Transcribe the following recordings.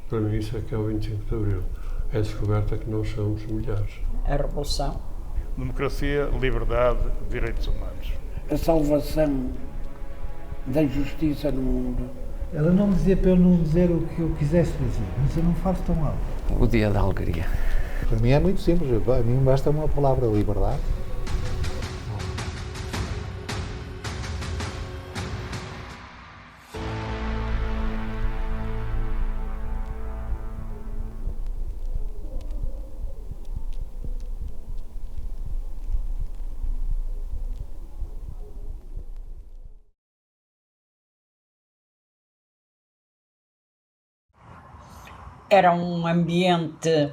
Para mim isso é que é o 25 de Abril. É a descoberta que nós somos milhares. A Revolução. Democracia, liberdade, direitos humanos. A salvação da justiça no mundo. Ela não me dizia para eu não dizer o que eu quisesse dizer, mas eu não faço tão alto. O dia da alegria. Para mim é muito simples, a mim basta uma palavra: liberdade. Era um ambiente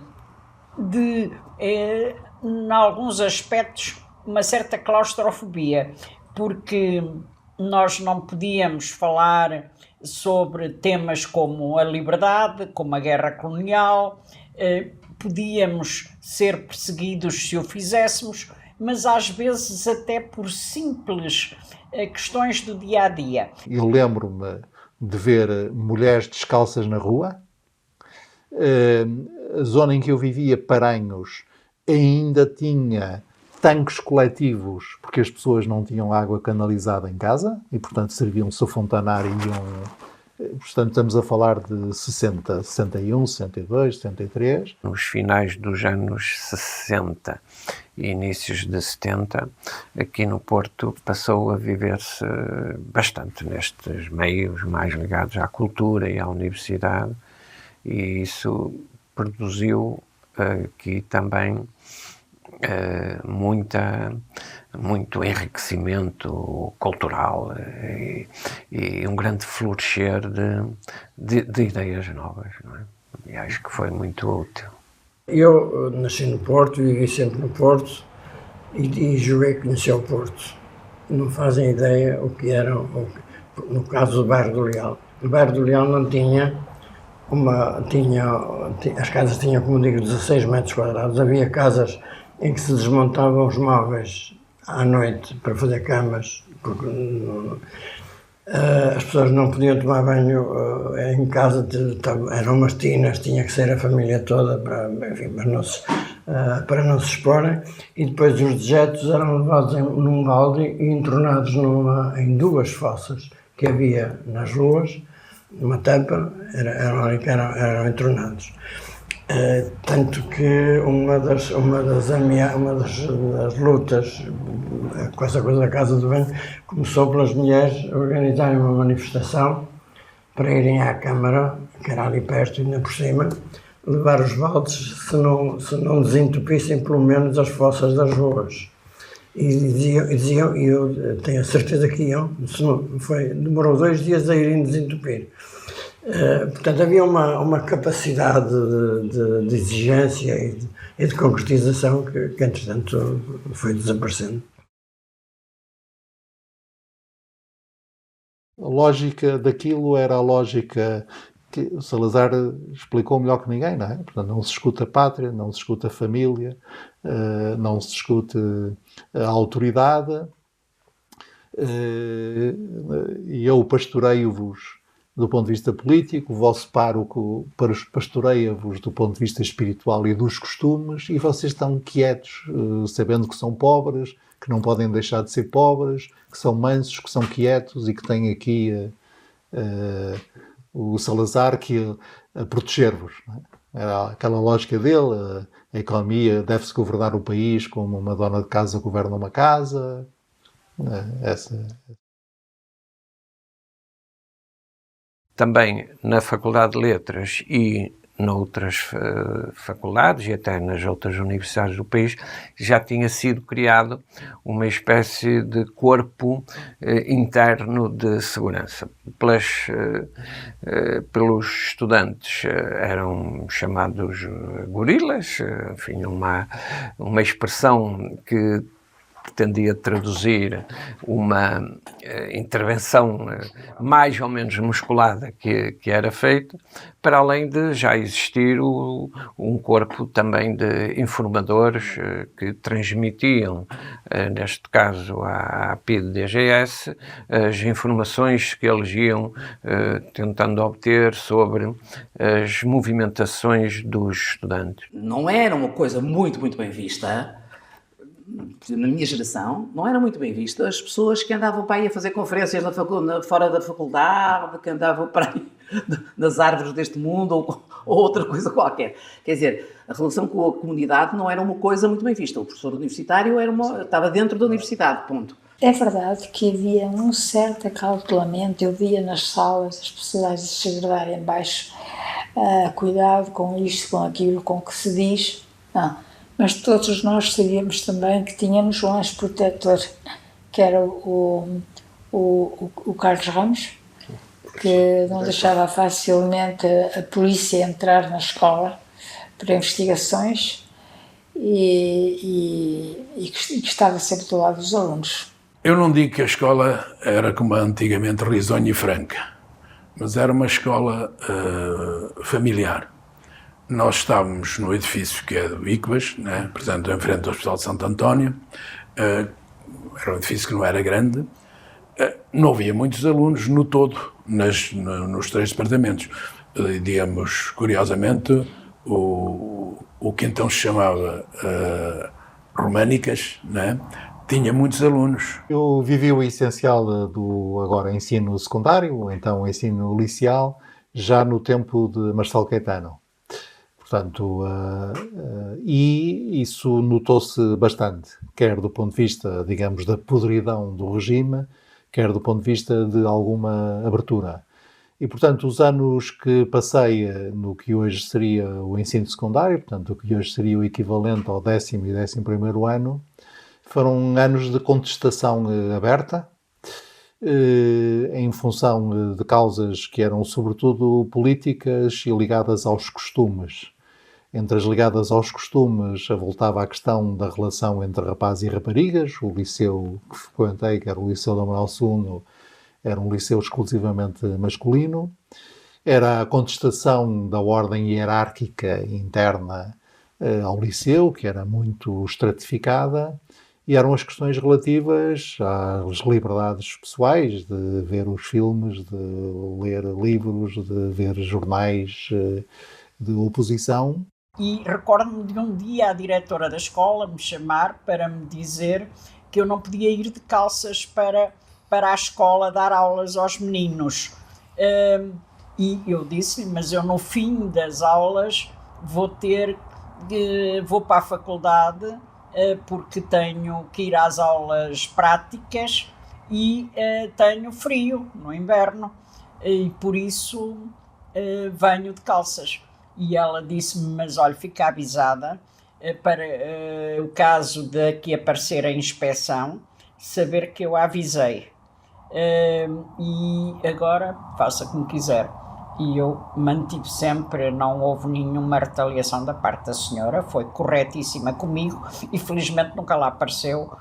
de, em alguns aspectos, uma certa claustrofobia, porque nós não podíamos falar sobre temas como a liberdade, como a guerra colonial, podíamos ser perseguidos se o fizéssemos, mas às vezes até por simples questões do dia-a-dia. Eu lembro-me de ver mulheres descalças na rua. A zona em que eu vivia, Paranhos, ainda tinha tanques coletivos, porque as pessoas não tinham água canalizada em casa e, portanto, serviam-se a fontanar e iam... Portanto, estamos a falar de 60, 61, 62, 63. Nos finais dos anos 60 e inícios de 70, aqui no Porto passou a viver-se bastante nestes meios mais ligados à cultura e à universidade, e isso produziu aqui também muito enriquecimento cultural e um grande florescer de ideias novas, não é? E acho que foi muito útil. Eu nasci no Porto, vivi sempre no Porto e joguei conhecer o Porto. Não fazem ideia o que era, no caso do bairro do Leal. O bairro do Leal não tinha as casas tinham, como digo, 16 metros quadrados. Havia casas em que se desmontavam os móveis à noite para fazer camas, porque as pessoas não podiam tomar banho em casa, eram umas tinas, tinha que ser a família toda para não se exporem, e depois os dejetos eram levados num balde e entornados em duas fossas que havia nas ruas, uma tampa, eram entornados. Tanto que uma das lutas com essa coisa da Casa do Banho começou pelas mulheres organizarem uma manifestação para irem à Câmara, que era ali perto e ainda por cima, levar os baldes se não desentupissem pelo menos as fossas das ruas. E diziam, e eu tenho a certeza que iam, demorou 2 dias a irem desentupir. Portanto, havia uma capacidade de exigência e de concretização que entretanto foi desaparecendo. A lógica daquilo era a lógica que o Salazar explicou melhor que ninguém, não é? Portanto, não se escuta a pátria, não se escuta a família, não se escuta a autoridade, e eu pastoreio-vos do ponto de vista político, o vosso pároco pastoreia-vos do ponto de vista espiritual e dos costumes, e vocês estão quietos, sabendo que são pobres, que não podem deixar de ser pobres, que são mansos, que são quietos e que têm aqui o Salazar a proteger-vos. Não é? Era aquela lógica dele, a economia deve-se governar o país como uma dona de casa governa uma casa. Também na Faculdade de Letras e noutras faculdades e até nas outras universidades do país já tinha sido criado uma espécie de corpo interno de segurança. Pelos estudantes eram chamados gorilas, enfim, uma expressão que pretendia traduzir uma intervenção mais ou menos musculada que era feita, para além de já existir um corpo também de informadores que transmitiam, neste caso à PIDE-DGS, as informações que eles iam tentando obter sobre as movimentações dos estudantes. Não era uma coisa muito bem vista. Na minha geração, não era muito bem vista as pessoas que andavam para aí a fazer conferências fora da faculdade, que andavam para aí nas árvores deste mundo ou outra coisa qualquer. Quer dizer, a relação com a comunidade não era uma coisa muito bem vista. O professor universitário estava dentro da universidade, ponto. É verdade que havia um certo acautelamento. Eu via nas salas as possibilidades de se guardar em baixo, cuidado com isto, com aquilo, com o que se diz. Não. Mas todos nós sabíamos também que tínhamos um anjo protetor, que era o Carlos Ramos, que não deixava facilmente a polícia entrar na escola para investigações e que estava sempre do lado dos alunos. Eu não digo que a escola era como antigamente risonha e franca, mas era uma escola familiar. Nós estávamos no edifício que é do ICBAS, né? Portanto, em frente ao Hospital de Santo António. Era um edifício que não era grande. Não havia muitos alunos no todo, nos 3 departamentos. Digamos, curiosamente, o que então se chamava Românicas, né? Tinha muitos alunos. Eu vivi o essencial do agora ensino secundário, ou então ensino liceal, já no tempo de Marcelo Caetano. Portanto, e isso notou-se bastante, quer do ponto de vista, digamos, da podridão do regime, quer do ponto de vista de alguma abertura. E, portanto, os anos que passei no que hoje seria o ensino secundário, portanto, o que hoje seria o equivalente ao 10º e 11º ano, foram anos de contestação aberta, em função de causas que eram sobretudo políticas e ligadas aos costumes. Entre as ligadas aos costumes, voltava à questão da relação entre rapazes e raparigas. O liceu que frequentei, que era o Liceu Dom Manuel II, era um liceu exclusivamente masculino. Era a contestação da ordem hierárquica interna ao liceu, que era muito estratificada. E eram as questões relativas às liberdades pessoais, de ver os filmes, de ler livros, de ver jornais de oposição. E recordo-me de um dia a diretora da escola me chamar para me dizer que eu não podia ir de calças para a escola dar aulas aos meninos. E eu disse-lhe, mas eu no fim das aulas vou para a faculdade porque tenho que ir às aulas práticas e tenho frio no inverno e por isso venho de calças. E ela disse-me, mas olha, fica avisada para o caso de aqui aparecer a inspeção, saber que eu a avisei. E agora faça como quiser. E eu mantive sempre, não houve nenhuma retaliação da parte da senhora, foi corretíssima comigo e felizmente nunca lá apareceu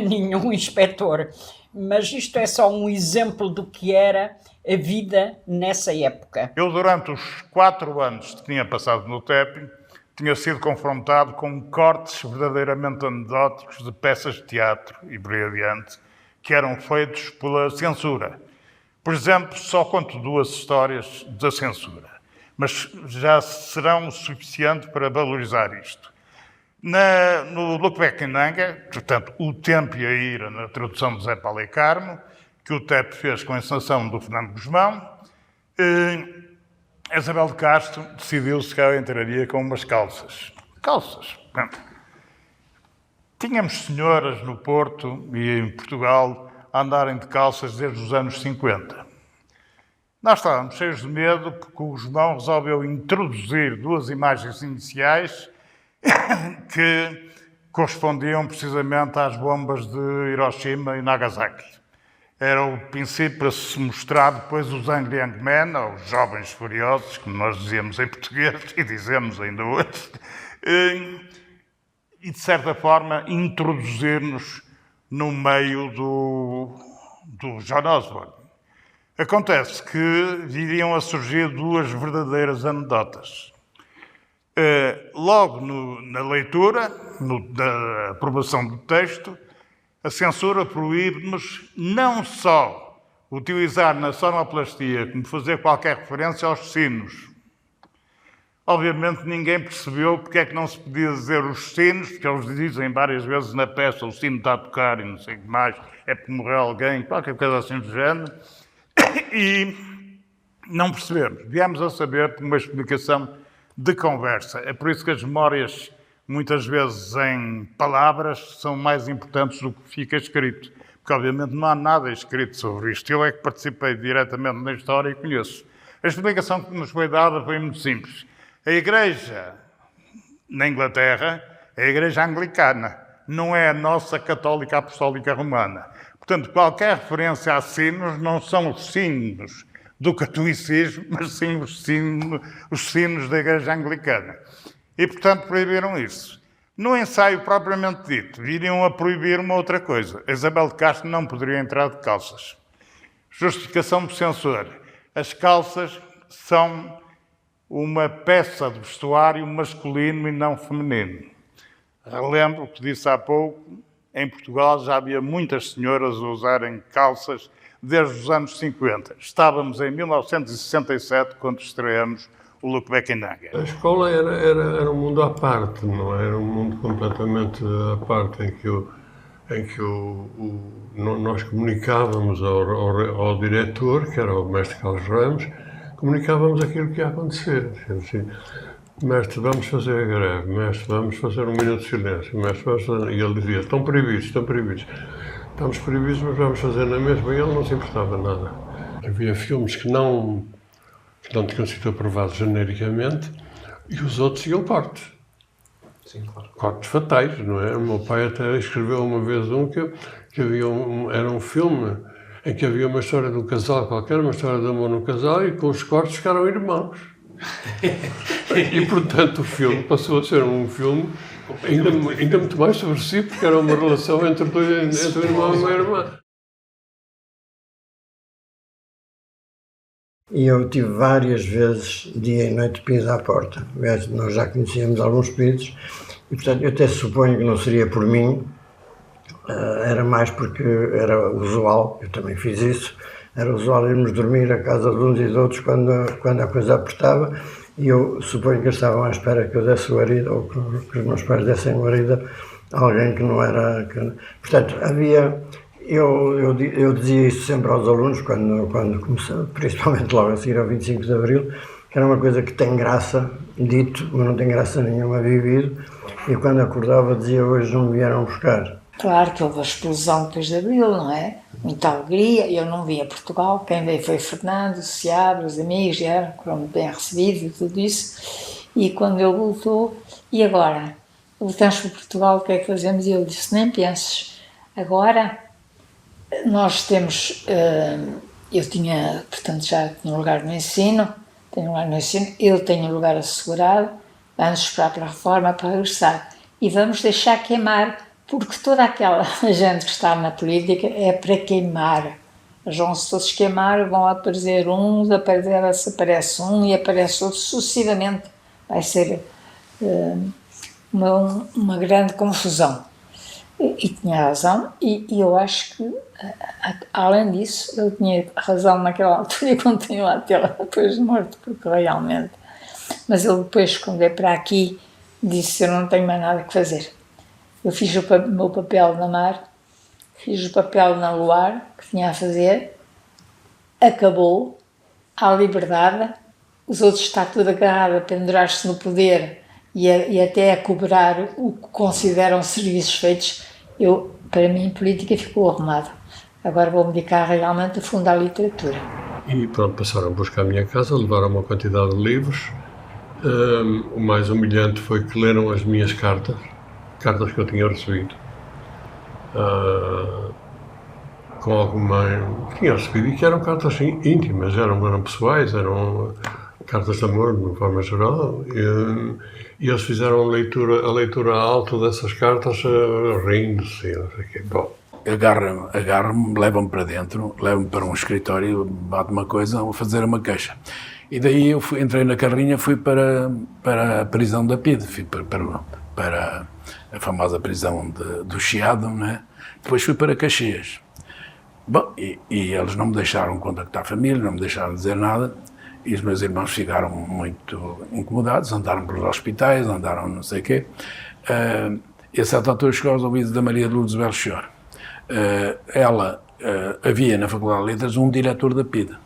nenhum inspetor. Mas isto é só um exemplo do que era a vida nessa época. Eu, durante os 4 anos que tinha passado no TEP, tinha sido confrontado com cortes verdadeiramente anedóticos de peças de teatro e por aí adiante, que eram feitos pela censura. Por exemplo, só conto 2 histórias da censura, mas já serão o suficiente para valorizar isto. No Lucbeck-Nanga, portanto, O Tempo e a Ira, na tradução de Zé Paulo e Carmo, que o TEP fez com a encenação do Fernando Guzmão, Isabel de Castro decidiu-se que ela entraria com umas calças. Calças. Tínhamos senhoras no Porto e em Portugal a andarem de calças desde os anos 50. Nós estávamos cheios de medo porque o Guzmão resolveu introduzir 2 imagens iniciais que correspondiam precisamente às bombas de Hiroshima e Nagasaki. Era o princípio para se mostrar depois os Angry Young Men, ou os Jovens Furiosos, como nós dizíamos em português e dizemos ainda hoje, e de certa forma introduzir-nos no meio do John Osborne. Acontece que viriam a surgir duas verdadeiras anedotas. Logo na leitura, da aprovação do texto, a censura proíbe-nos não só utilizar na sonoplastia como fazer qualquer referência aos sinos. Obviamente ninguém percebeu porque é que não se podia dizer os sinos, porque eles dizem várias vezes na peça o sino está a tocar e não sei o que mais, é porque morreu alguém, qualquer coisa assim do género. E não percebemos. Viemos a saber por uma explicação de conversa. É por isso que as memórias, muitas vezes em palavras, são mais importantes do que fica escrito. Porque, obviamente, não há nada escrito sobre isto. Eu é que participei diretamente na história e conheço. A explicação que nos foi dada foi muito simples. A Igreja, na Inglaterra, é a Igreja Anglicana. Não é a nossa Católica Apostólica Romana. Portanto, qualquer referência a sinos não são os sinos do catolicismo, mas sim os sinos da Igreja Anglicana. E, portanto, proibiram isso. No ensaio propriamente dito, viriam a proibir uma outra coisa. A Isabel de Castro não poderia entrar de calças. Justificação do censor. As calças são uma peça de vestuário masculino e não feminino. Relembro o que disse há pouco, em Portugal já havia muitas senhoras a usarem calças desde os anos 50. Estávamos em 1967 quando estreamos o Look Back in Anger. A escola era um mundo à parte, não era um mundo completamente à parte, em que nós comunicávamos ao diretor, que era o mestre Carlos Ramos, comunicávamos aquilo que ia acontecer. Assim, mestre, vamos fazer a greve, mestre, vamos fazer um minuto de silêncio, mestre, vamos fazer... E ele dizia, estão proibidos. Estamos proibidos, mas vamos fazer na mesma. E ele não se importava nada. Havia filmes que não tinham sido aprovados genericamente e os outros iam cortes. Sim, claro. Cortes fatais, não é? O meu pai até escreveu uma vez que havia era um filme em que havia uma história de um casal qualquer, uma história de amor no casal, e com os cortes ficaram irmãos. E, portanto, o filme passou a ser um filme ainda muito mais subversivo, porque era uma relação entre um irmão e uma irmã. E eu tive várias vezes, dia e noite, pedido à porta. Nós já conhecíamos alguns pedidos, e, portanto, eu até suponho que não seria por mim, era mais porque era usual, eu também fiz isso, era usual irmos dormir à casa de uns e de outros quando a coisa apertava, e eu suponho que eles estavam à espera que eu desse guarida, ou que os meus pais dessem guarida a alguém que não era... Portanto, havia... Eu dizia isso sempre aos alunos, quando comecei, principalmente logo a seguir ao 25 de Abril, que era uma coisa que tem graça dito, mas não tem graça nenhuma vivido, e quando acordava dizia, hoje não me vieram buscar. Claro que houve a explosão depois de Abril, não é? Muita alegria. Eu não vim a Portugal, quem veio foi Fernando, Seabra, os amigos, foram bem recebidos e tudo isso. E quando ele voltou, e agora? Voltamos para Portugal, o que é que fazemos? E ele disse, nem penses. Agora, nós temos... eu tinha, portanto, já tinha um lugar no ensino, ele tem um lugar assegurado, vamos esperar pela reforma para regressar. E vamos deixar queimar, porque toda aquela gente que está na política é para queimar. Eles vão-se todos queimar, vão aparecer uns, aparece um e aparece outro sucessivamente. Vai ser uma grande confusão. E tinha razão, e eu acho que, além disso, ele tinha razão naquela altura e continua a tê-la depois de morto, porque realmente... Mas ele depois, quando veio para aqui, disse, eu não tenho mais nada que fazer. Eu fiz o meu papel na mar, fiz o papel na luar, que tinha a fazer, acabou, há liberdade, os outros está tudo agarrado a pendurar-se no poder e até a cobrar o que consideram serviços feitos. Para mim, política ficou arrumado. Agora vou-me dedicar realmente a fundo à literatura. E pronto, passaram a buscar a minha casa, levaram uma quantidade de livros. O mais humilhante foi que leram as minhas cartas que eu tinha recebido, com alguma... tinha recebido, e que eram cartas íntimas, eram pessoais, eram cartas de amor, de uma forma geral, e eles fizeram a leitura alta dessas cartas, rindo-se, não sei o quê. Bom, agarra-me, leva-me para dentro, leva-me para um escritório, bate uma coisa, vou fazer uma queixa. E daí eu entrei na carrinha, fui para a prisão da PIDE, fui para a famosa prisão do Chiado, né? Depois fui para Caxias. Bom, e eles não me deixaram contactar a família, não me deixaram dizer nada, e os meus irmãos ficaram muito incomodados, andaram pelos hospitais, andaram não sei o quê. E a certa altura chegou aos ouvidos da Maria de Lourdes Belchior. Havia na Faculdade de Letras um diretor da PIDE.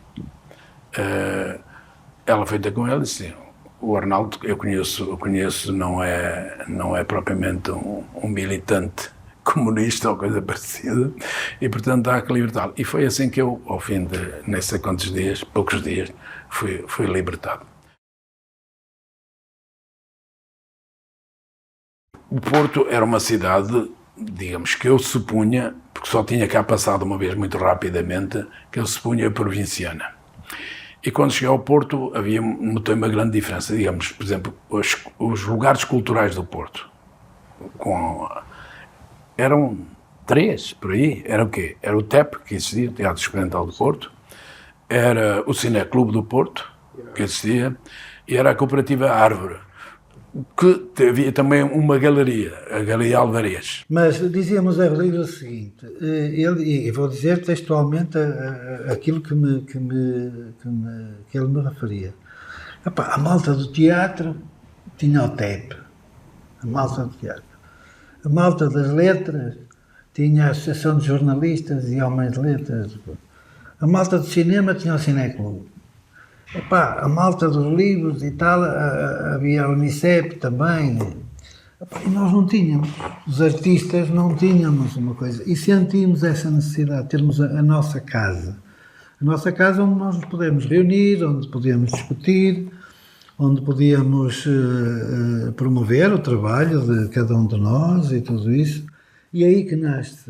Ela foi ter com ele e disse: o Arnaldo, eu conheço, não é propriamente um militante comunista ou coisa parecida, e portanto há que libertá-lo. E foi assim que eu, ao fim de, nem sei quantos dias, poucos dias, fui libertado. O Porto era uma cidade, digamos, que eu supunha, porque só tinha cá passado uma vez muito rapidamente, que eu supunha provinciana. E quando cheguei ao Porto, notei uma grande diferença. Digamos, por exemplo, os lugares culturais do Porto, eram 3, por aí. Era o quê? Era o TEP, que existia, o Teatro Experimental do Porto, era o Cineclube do Porto, que existia, e era a Cooperativa Árvore, que havia também uma galeria, a Galeria Alvarez. Mas dizíamos a Rodrigo o seguinte, e vou dizer textualmente aquilo que ele me referia. Epá, a malta do teatro tinha o TEP, a malta do teatro. A malta das letras tinha a Associação de Jornalistas e Homens de Letras. A malta do cinema tinha o Cineclube. Epá, a malta dos livros e tal, havia a Unicep também. Epá, e nós não tínhamos, os artistas não tínhamos uma coisa. E sentimos essa necessidade de termos a nossa casa. A nossa casa onde nós nos podemos reunir, onde podemos discutir, onde podíamos promover o trabalho de cada um de nós e tudo isso. E é aí que nasce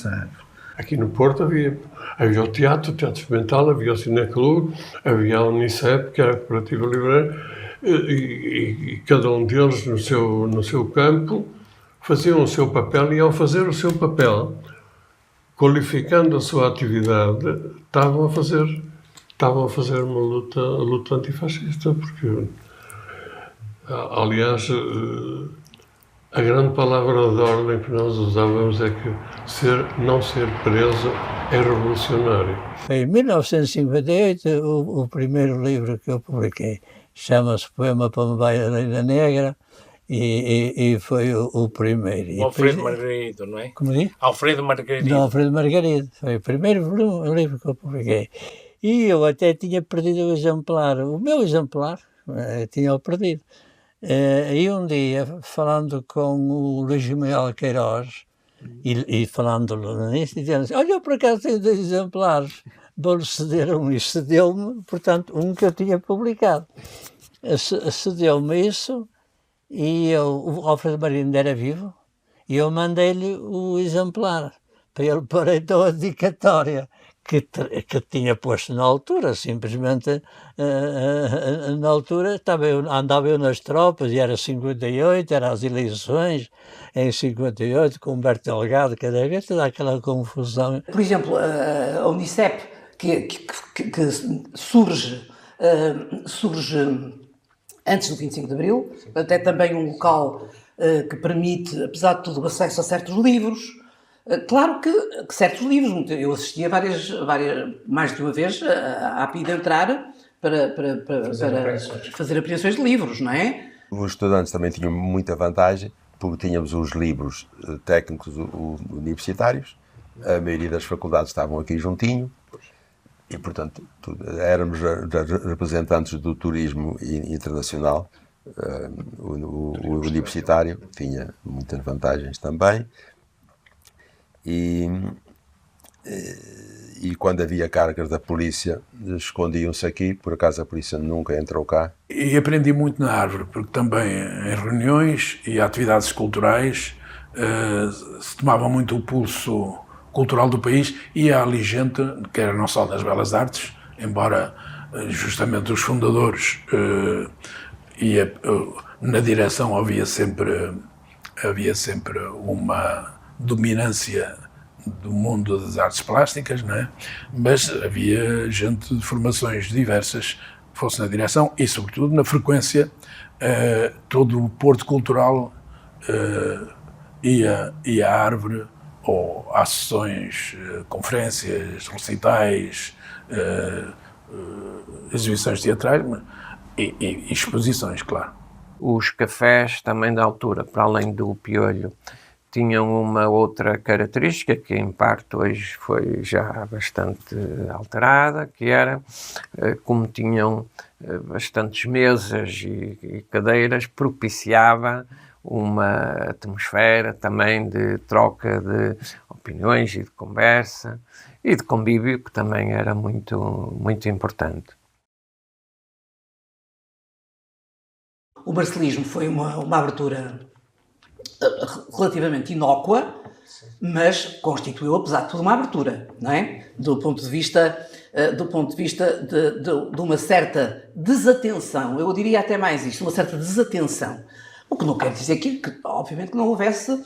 a Árvore. Aqui no Porto havia o Teatro Experimental, havia o Cineclube, havia a Unicep, que era a Cooperativa Livreira, e cada um deles no seu campo faziam o seu papel, e ao fazer o seu papel, qualificando a sua atividade, estavam a fazer uma luta antifascista, porque, aliás, a grande palavra de ordem que nós usávamos é que não ser preso é revolucionário. Em 1958, o primeiro livro que eu publiquei chama-se Poema para uma Bailarina Negra, e foi o primeiro. O Alfredo Margarido, não é? Como diz? Alfredo Margarido. Não, Alfredo Margarido. Foi o primeiro livro que eu publiquei. E eu até tinha perdido o exemplar. O meu exemplar tinha-o perdido. E um dia, falando com o Luís Miguel Queiroz, e falando nisso, dizendo assim: olha, eu por acaso tenho 2 exemplares, vou-lhe ceder um. E cedeu-me, portanto, um que eu tinha publicado. Cedeu-me isso, e o Alfredo Marinho ainda era vivo, e eu mandei-lhe o exemplar, para ele pôr então a dedicatória que tinha posto na altura. Simplesmente na altura andava eu nas tropas, e era 58, eram as eleições em 58, com Humberto Delgado, cada vez toda aquela confusão. Por exemplo, a Unicep, que surge antes do 25 de Abril, até também um local que permite, apesar de tudo, o acesso a certos livros. Claro que certos livros, eu assistia mais de uma vez à PIDE entrar para fazer apreensões de livros, não é? Os estudantes também tinham muita vantagem, porque tínhamos os livros técnicos universitários, a maioria das faculdades estavam aqui juntinho, e portanto éramos representantes do turismo internacional. O universitário tinha muitas vantagens também. E quando havia cargas da polícia, escondiam-se aqui, por acaso a polícia nunca entrou cá. E aprendi muito na Árvore, porque também em reuniões e atividades culturais se tomava muito o pulso cultural do país, e há ali gente, que era não só das Belas Artes, embora justamente os fundadores na direção havia sempre uma dominância do mundo das artes plásticas, não é? Mas havia gente de formações diversas que fosse na direção e, sobretudo, na frequência, todo o Porto Cultural ia à Árvore, ou às sessões, conferências, recitais, exibições teatrais e exposições, claro. Os cafés também da altura, para além do piolho, tinham uma outra característica que em parte hoje foi já bastante alterada, que era, como tinham bastantes mesas e cadeiras, propiciava uma atmosfera também de troca de opiniões e de conversa e de convívio, que também era muito importante. O marcelismo foi uma abertura relativamente inócua, mas constituiu, apesar de tudo, uma abertura, não é? Do ponto de vista de uma certa desatenção, eu diria até mais isto, uma certa desatenção. O que não quer dizer que obviamente, que não houvesse,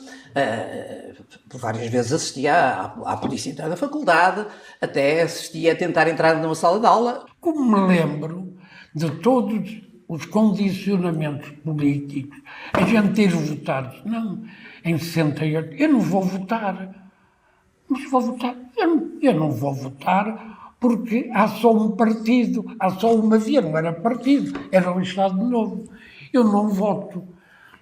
por várias vezes assistia à polícia entrar na faculdade, até assistia a tentar entrar numa sala de aula. Como me lembro de todos os condicionamentos políticos, a gente ter votado, não, em 68, eu não vou votar. Mas vou votar. Eu não vou votar porque há só um partido, há só uma via, não era partido, era o Estado Novo. Eu não voto.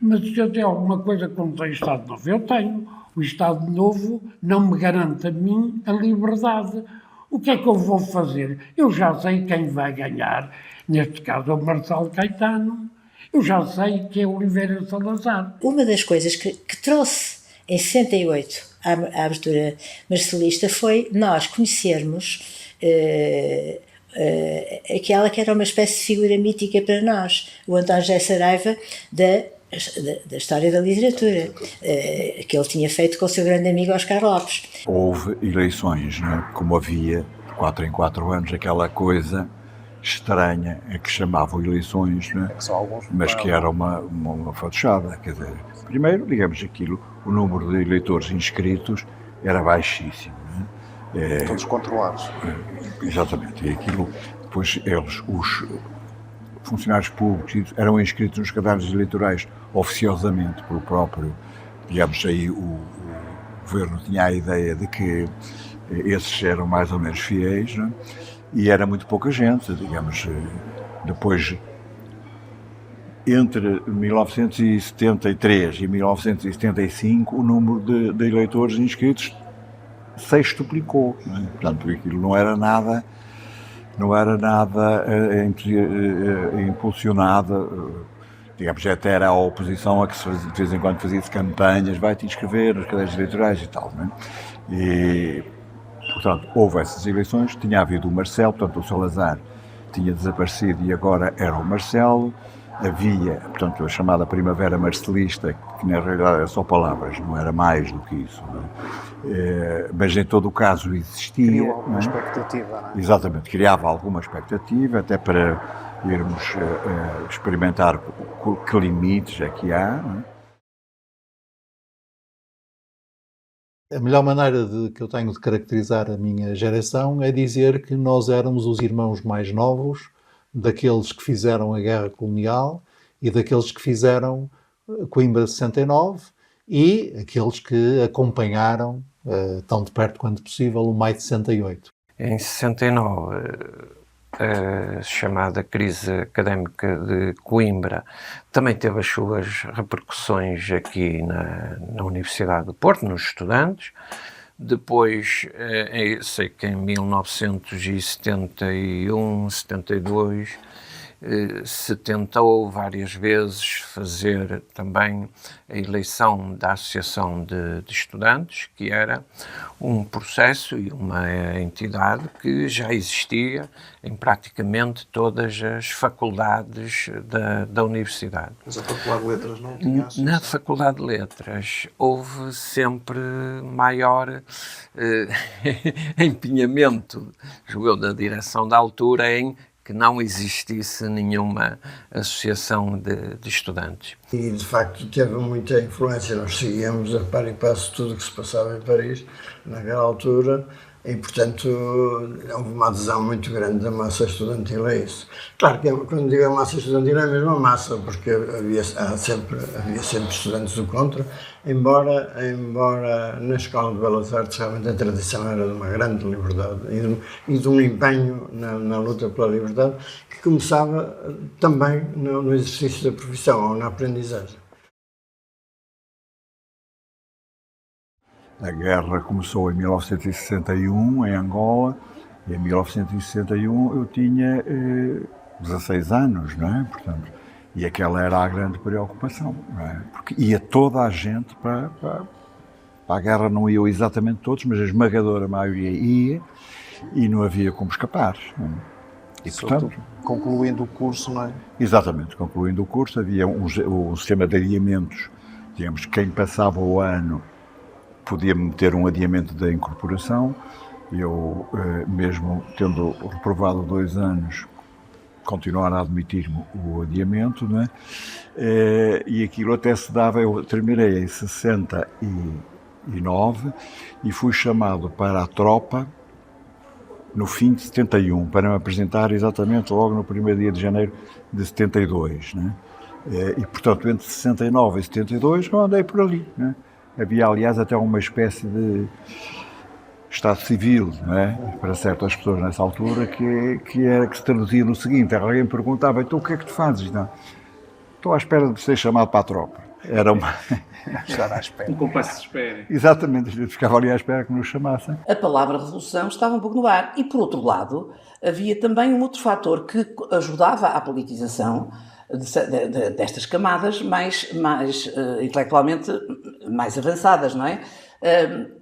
Mas se eu tenho alguma coisa contra o Estado Novo, eu tenho. O Estado Novo não me garante a mim a liberdade. O que é que eu vou fazer? Eu já sei quem vai ganhar. Neste caso, é o Marcelo Caetano. Eu já sei que é Oliveira Salazar. Uma das coisas que trouxe em 68 a abertura marcelista foi nós conhecermos aquela que era uma espécie de figura mítica para nós, o António José Saraiva da história da literatura, que ele tinha feito com o seu grande amigo Oscar Lopes. Houve eleições, não é? Como havia, de 4 em 4 anos, aquela coisa estranha que chamavam eleições, não é? Mas que era uma fachada, quer dizer, primeiro, digamos aquilo, o número de eleitores inscritos era baixíssimo. Não é? Todos controlados. Exatamente, e aquilo, depois eles, os funcionários públicos, eram inscritos nos cadernos eleitorais oficiosamente pelo próprio, digamos, aí o governo tinha a ideia de que esses eram mais ou menos fiéis, não é? E era muito pouca gente, digamos, depois, entre 1973 e 1975, o número de eleitores inscritos sextuplicou, não é? Portanto, aquilo não era nada impulsionado, digamos, até era a oposição a que de vez em quando fazia-se campanhas, vai-te inscrever nos cadernos eleitorais e tal, não é? E, portanto, houve essas eleições, tinha havido o Marcelo, portanto, o Salazar tinha desaparecido e agora era o Marcelo. Havia, portanto, a chamada Primavera Marcelista, que na realidade era só palavras, não era mais do que isso. Não é? Mas em todo o caso existia. Criou alguma expectativa, não é? Exatamente, criava alguma expectativa, até para irmos experimentar que limites é que há. Não é? A melhor maneira que eu tenho de caracterizar a minha geração é dizer que nós éramos os irmãos mais novos daqueles que fizeram a Guerra Colonial e daqueles que fizeram Coimbra 69 e aqueles que acompanharam, tão de perto quanto possível, o Maio de 68. Em 69, a chamada crise académica de Coimbra também teve as suas repercussões aqui na Universidade do Porto, nos estudantes. Depois, sei que em 1971, 72, se tentou várias vezes fazer também a eleição da Associação de Estudantes, que era um processo e uma entidade que já existia em praticamente todas as faculdades da Universidade. Mas a Faculdade de Letras não tinha associação? Na Faculdade de Letras houve sempre maior empenhamento, julgo eu, da direção da altura em que não existisse nenhuma associação de estudantes. E, de facto, teve muita influência. Nós seguíamos a par e passo tudo o que se passava em Paris, naquela altura, e, portanto, houve uma adesão muito grande da massa estudantil a isso. Claro que, quando digo a massa estudantil, é a mesma massa, porque havia sempre estudantes do contra, embora na Escola de Belas Artes realmente a tradição era de uma grande liberdade e de um empenho na luta pela liberdade, que começava também no exercício da profissão ou na aprendizagem. A guerra começou em 1961, em Angola, e em 1961 eu tinha 16 anos, não é? Portanto, e aquela era a grande preocupação, não é? Porque ia toda a gente para a guerra, não iam exatamente todos, mas a esmagadora maioria ia, e não havia como escapar. Não é? E, portanto, concluindo o curso, não é? Exatamente, concluindo o curso, havia um sistema de adiamentos, digamos, quem passava o ano podia meter um adiamento da incorporação. Eu, mesmo tendo reprovado 2 anos, continuaram a admitir-me o adiamento, não é? E aquilo até se dava, eu terminei em 69 e fui chamado para a tropa no fim de 71, para me apresentar exatamente logo no primeiro dia de janeiro de 72, não é? E, portanto, entre 69 e 72 eu andei por ali, não é? Havia, aliás, até uma espécie de Estado Civil, não é? Para certas pessoas nessa altura, que se traduzia no seguinte: alguém perguntava, então o que é que tu fazes? Não, estou à espera de ser chamado para a tropa. Era uma... Estar à espera. Um compasso de espera. Exatamente, a gente ficava ali à espera que nos chamassem. A palavra revolução estava um pouco no ar. E, por outro lado, havia também um outro fator que ajudava à politização destas camadas mais intelectualmente mais avançadas, não é?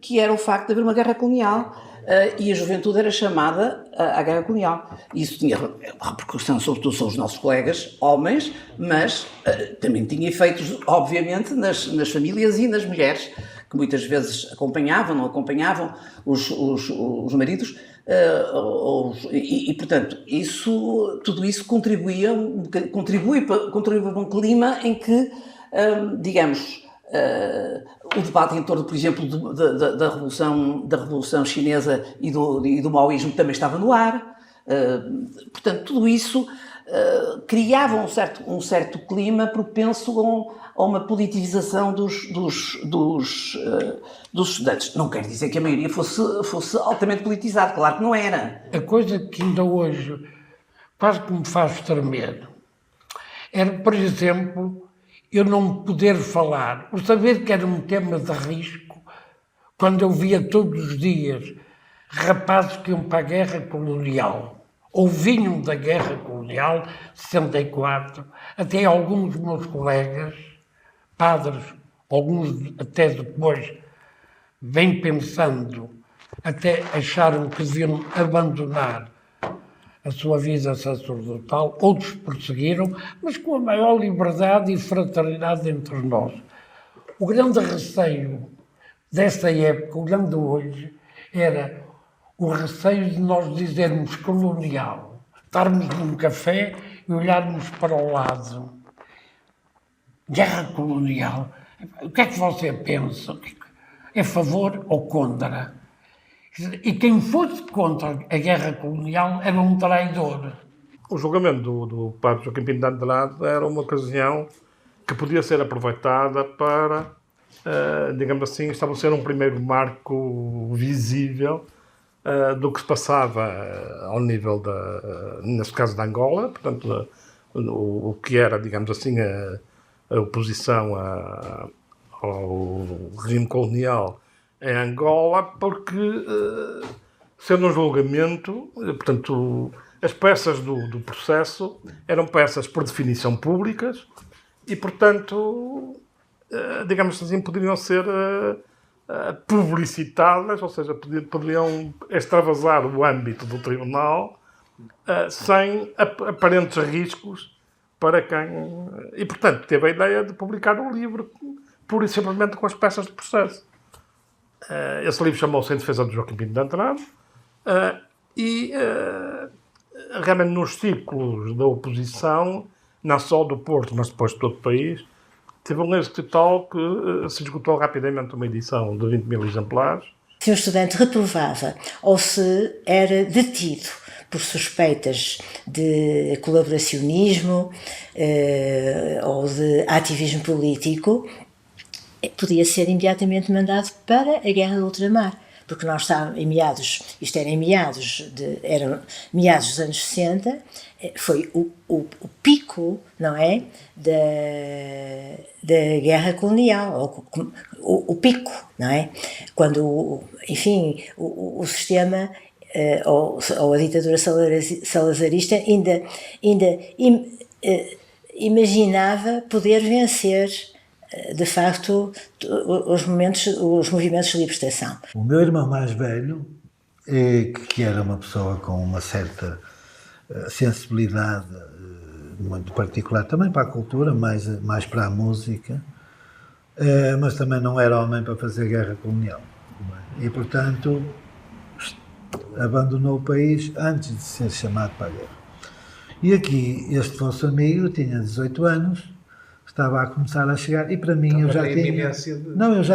Que era o facto de haver uma guerra colonial e a juventude era chamada à guerra colonial. Isso tinha repercussão, sobretudo, sobre os nossos colegas homens, mas também tinha efeitos, obviamente, nas famílias e nas mulheres, que muitas vezes não acompanhavam os maridos. E, portanto, tudo isso contribui para um clima em que, digamos, o debate em torno, por exemplo, da Revolução Chinesa e do maoísmo também estava no ar. Portanto, tudo isso criava um certo clima propenso a uma politização dos estudantes. Não quer dizer que a maioria fosse altamente politizada, claro que não era. A coisa que ainda hoje quase que me faz tremer era, por exemplo, eu não poder falar, o saber que era um tema de risco, quando eu via todos os dias rapazes que iam para a guerra colonial, ou vinham da guerra colonial, 64, até alguns dos meus colegas, padres, alguns até depois, bem pensando, até acharam que deviam abandonar a sua vida sacerdotal, outros perseguiram, mas com a maior liberdade e fraternidade entre nós. O grande receio dessa época, o grande hoje, era o receio de nós dizermos colonial, estarmos num café e olharmos para o lado. Guerra colonial. O que é que você pensa? É a favor ou contra? E quem fosse contra a guerra colonial era um traidor. O julgamento do padre Joaquim Pinto de Andrade era uma ocasião que podia ser aproveitada para, digamos assim, estabelecer um primeiro marco visível do que se passava ao nível neste caso da Angola, portanto, o que era, digamos assim, a oposição ao regime colonial em Angola, porque, sendo um julgamento, portanto, as peças do processo eram peças, por definição, públicas e, portanto, digamos assim, poderiam ser publicitadas, ou seja, poderiam extravasar o âmbito do tribunal sem aparentes riscos para quem... E, portanto, teve a ideia de publicar um livro pura e simplesmente com as peças de processo. Esse livro chamou-se Em Defesa de Joaquim Pinto de Andrade e realmente nos círculos da oposição, não só do Porto, mas depois de todo o país, teve um êxito tal que se esgotou rapidamente uma edição de 20 mil exemplares. Se um estudante reprovava ou se era detido por suspeitas de colaboracionismo ou de ativismo político, podia ser imediatamente mandado para a Guerra do Ultramar, porque nós estávamos em meados, eram meados dos anos 60, foi o pico, não é, da guerra colonial, o pico, não é, quando, enfim, o sistema ou a ditadura salazarista ainda imaginava poder vencer, de facto, os movimentos de libertação. O meu irmão mais velho, que era uma pessoa com uma certa sensibilidade muito particular também para a cultura, mais para a música, mas também não era homem para fazer guerra colonial. E, portanto, abandonou o país antes de ser chamado para a guerra. E aqui, este vosso amigo tinha 18 anos, estava a começar a chegar, e para mim eu já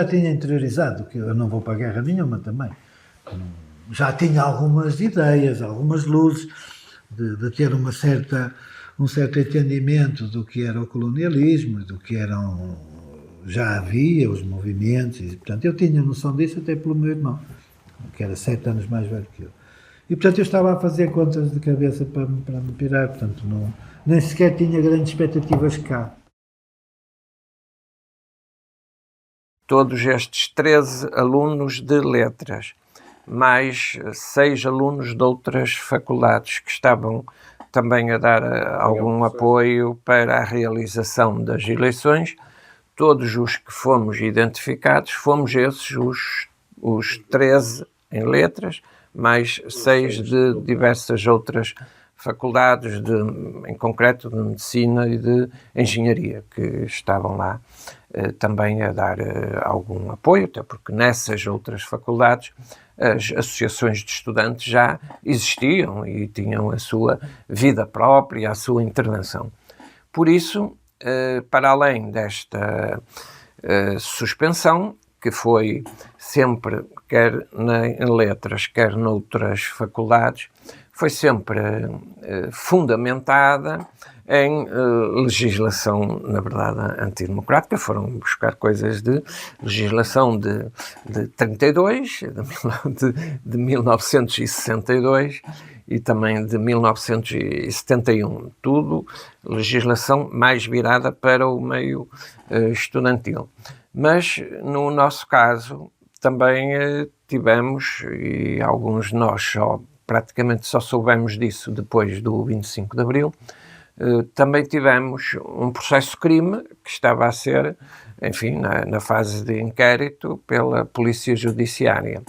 tinha interiorizado que eu não vou para a guerra nenhuma também. Já tinha algumas ideias, algumas luzes de ter um certo entendimento do que era o colonialismo, do que já havia os movimentos, e, portanto, eu tinha noção disso até pelo meu irmão, que era 7 anos mais velho que eu. E, portanto, eu estava a fazer contas de cabeça para me pirar, portanto, nem sequer tinha grandes expectativas cá. Todos estes 13 alunos de letras, mais 6 alunos de outras faculdades que estavam também a dar algum apoio para a realização das eleições, todos os que fomos identificados, fomos esses os 13 em letras, mais 6 de diversas outras faculdades, em concreto de Medicina e de Engenharia, que estavam lá também a dar algum apoio, até porque nessas outras faculdades as associações de estudantes já existiam e tinham a sua vida própria, a sua intervenção. Por isso, para além desta suspensão, que foi sempre, quer em letras, quer noutras faculdades, foi sempre fundamentada em legislação, na verdade, antidemocrática. Foram buscar coisas de legislação de 32, de 1962 e também de 1971. Tudo legislação mais virada para o meio estudantil. Mas, no nosso caso, também tivemos, e alguns de nós praticamente só soubemos disso depois do 25 de Abril, também tivemos um processo-crime que estava a ser, enfim, na fase de inquérito pela Polícia Judiciária,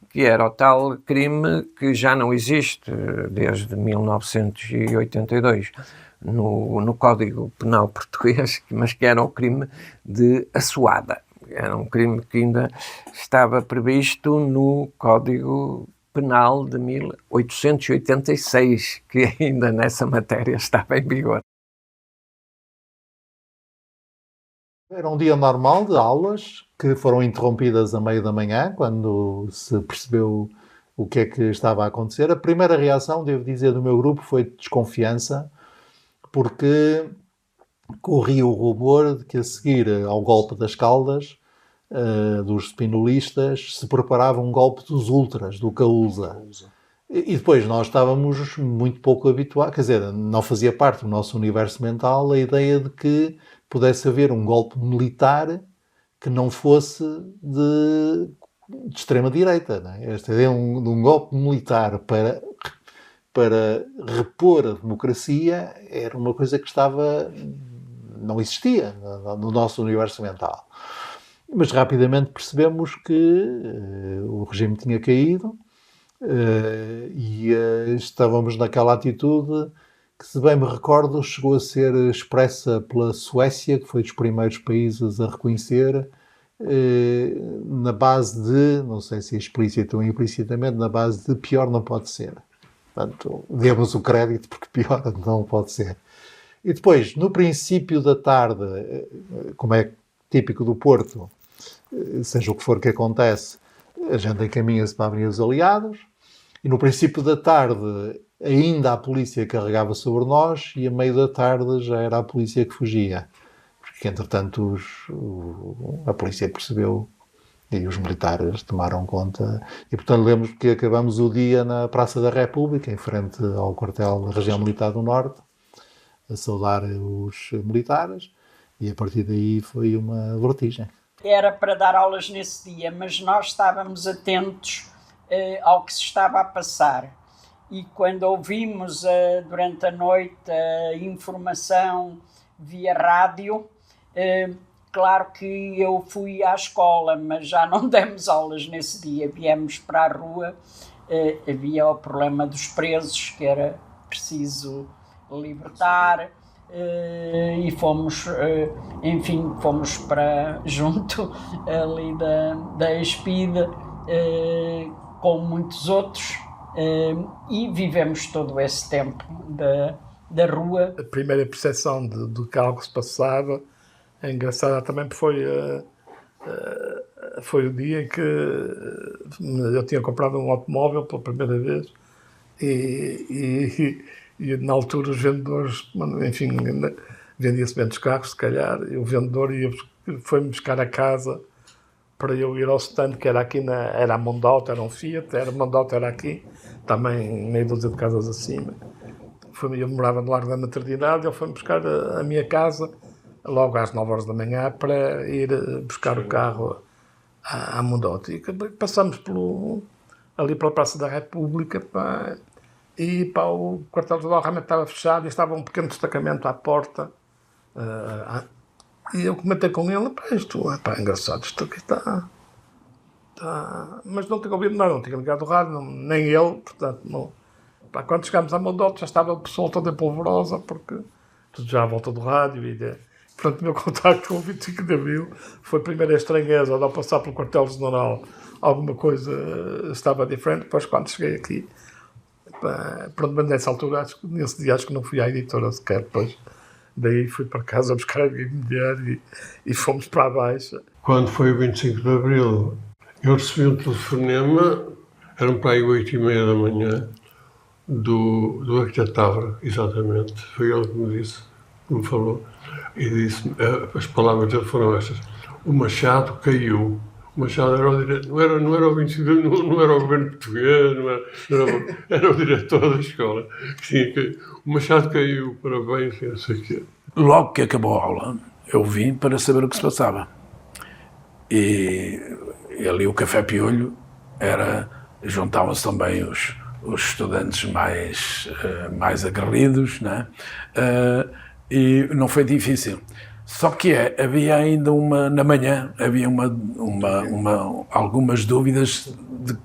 que era o tal crime que já não existe desde 1982 no Código Penal português, mas que era o crime de assoada. Era um crime que ainda estava previsto no Código Penal de 1886, que ainda nessa matéria estava em vigor. Era um dia normal de aulas que foram interrompidas a meio da manhã, quando se percebeu o que é que estava a acontecer. A primeira reação, devo dizer, do meu grupo foi de desconfiança, porque corria o rumor de que a seguir ao golpe das Caldas, dos spinolistas, se preparava um golpe dos ultras, do Causa. E depois nós estávamos muito pouco habituados, quer dizer, não fazia parte do nosso universo mental a ideia de que pudesse haver um golpe militar que não fosse de extrema-direita. Não é? Esta ideia de um golpe militar para repor a democracia era uma coisa que não existia no nosso universo mental. Mas rapidamente percebemos que o regime tinha caído e estávamos naquela atitude que, se bem me recordo, chegou a ser expressa pela Suécia, que foi dos primeiros países a reconhecer, na base de, não sei se explícita ou implicitamente, na base de pior não pode ser. Portanto, demos o crédito, porque pior não pode ser. E depois, no princípio da tarde, como é típico do Porto, seja o que for que acontece, a gente encaminha-se para a Avenida dos Aliados, e no princípio da tarde ainda a polícia carregava sobre nós, e a meio da tarde já era a polícia que fugia. Porque, entretanto, a polícia percebeu e os militares tomaram conta. E, portanto, lembro que acabamos o dia na Praça da República, em frente ao quartel da Região Militar do Norte, a saudar os militares, e a partir daí foi uma vertigem. Era para dar aulas nesse dia, mas nós estávamos atentos ao que se estava a passar. E quando ouvimos durante a noite a informação via rádio, claro que eu fui à escola, mas já não demos aulas nesse dia. Viemos para a rua, havia o problema dos presos, que era preciso libertar, e fomos, enfim, fomos para junto ali da Espida, com muitos outros, e vivemos todo esse tempo da rua. A primeira percepção do que algo se passava é engraçada também, porque foi o dia em que eu tinha comprado um automóvel pela primeira vez e na altura os vendedores, enfim, vendia-se bem dos carros, se calhar, e o vendedor foi-me buscar a casa para eu ir ao stand, que era aqui, era a Mondalto, era um Fiat, a Mondalto era aqui, também meio dúzia de casas acima. Eu morava no Largo da Maternidade, ele foi-me buscar a minha casa logo às 9 horas da manhã para ir buscar o carro à Mondalto. E passamos ali pela Praça da República, e o quartel-general realmente estava fechado e estava um pequeno destacamento à porta. E eu comentei com ele, isto é engraçado, isto aqui está... Mas não tinha ouvido nada, não tinha ligado o rádio, nem ele, portanto, não... Quando chegámos à Mondalto já estava o pessoal toda polvorosa, porque tudo já à volta do rádio. Portanto, o meu contacto com o 25 de Abril foi primeiro a estranheza, ao passar pelo quartel-general alguma coisa estava diferente, depois quando cheguei aqui, pronto, nessa altura, nesse dia acho que não fui à editora sequer, depois daí fui para casa buscar a minha mulher e fomos para a Baixa. Quando foi o 25 de Abril, eu recebi um telefonema, eram para aí 8h30 da manhã, do arquiteto Távora, exatamente, foi ele que me disse, que me falou, e disse, as palavras dele foram estas: o Machado caiu. O Machado era o diretor, não era o 25, não era o governo português, era o diretor da escola. O Machado caiu, parabéns, não sei o quê. Logo que acabou a aula, eu vim para saber o que se passava. E ali o Café Piolho juntavam-se também os estudantes mais aguerridos, né? E não foi difícil. Só que havia ainda na manhã, havia algumas dúvidas de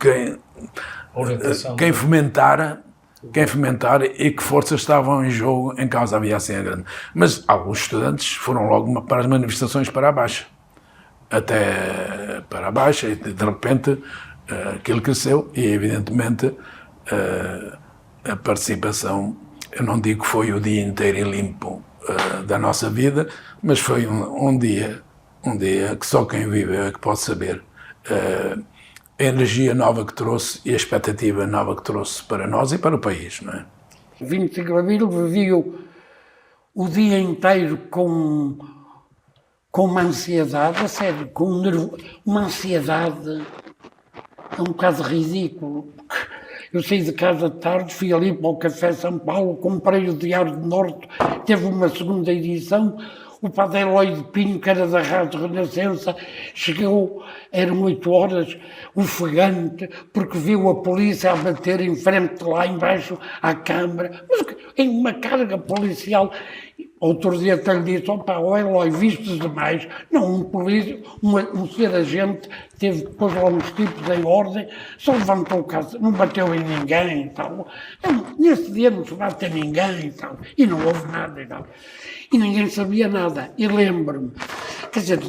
quem fomentara e que forças estavam em jogo em causa da aviação grande. Mas alguns estudantes foram logo para as manifestações para a Baixa. Até para a Baixa, e de repente aquilo cresceu e evidentemente a participação, eu não digo que foi o dia inteiro e limpo da nossa vida, mas foi um dia que só quem viveu é que pode saber a energia nova que trouxe e a expectativa nova que trouxe para nós e para o país, não é? 25 de Abril vivia o dia inteiro com uma ansiedade, a sério, com uma ansiedade, é um bocado ridículo. Eu saí de casa de tarde, fui ali para o Café São Paulo, comprei o Diário do Norte, teve uma segunda edição, o padre Eloy de Pinho, que era da Rádio Renascença, chegou, eram 8 horas, ofegante, porque viu a polícia a bater em frente lá embaixo à Câmara, mas em uma carga policial. Outro dia até lhe disse, o Eloy, viste demais. Não, um ser agente teve, pôs lá uns tipos em ordem, só levantou o caso, não bateu em ninguém e tal. Nesse dia não se bate em ninguém e tal. E não houve nada e tal. E ninguém sabia nada. E lembro-me, quer dizer,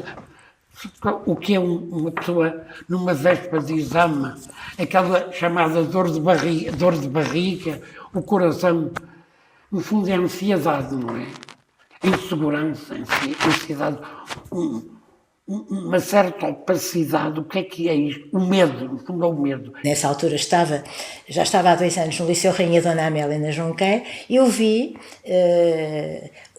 o que é uma pessoa numa véspera de exame, aquela chamada dor de barriga, o coração, no fundo é ansiedade, não é? Insegurança, ansiedade, uma certa opacidade. O que é isto? O medo, no fundo é o medo. Nessa altura já estava há 2 anos no Liceu Rainha Dona Amélia na Junqueira, e eu vi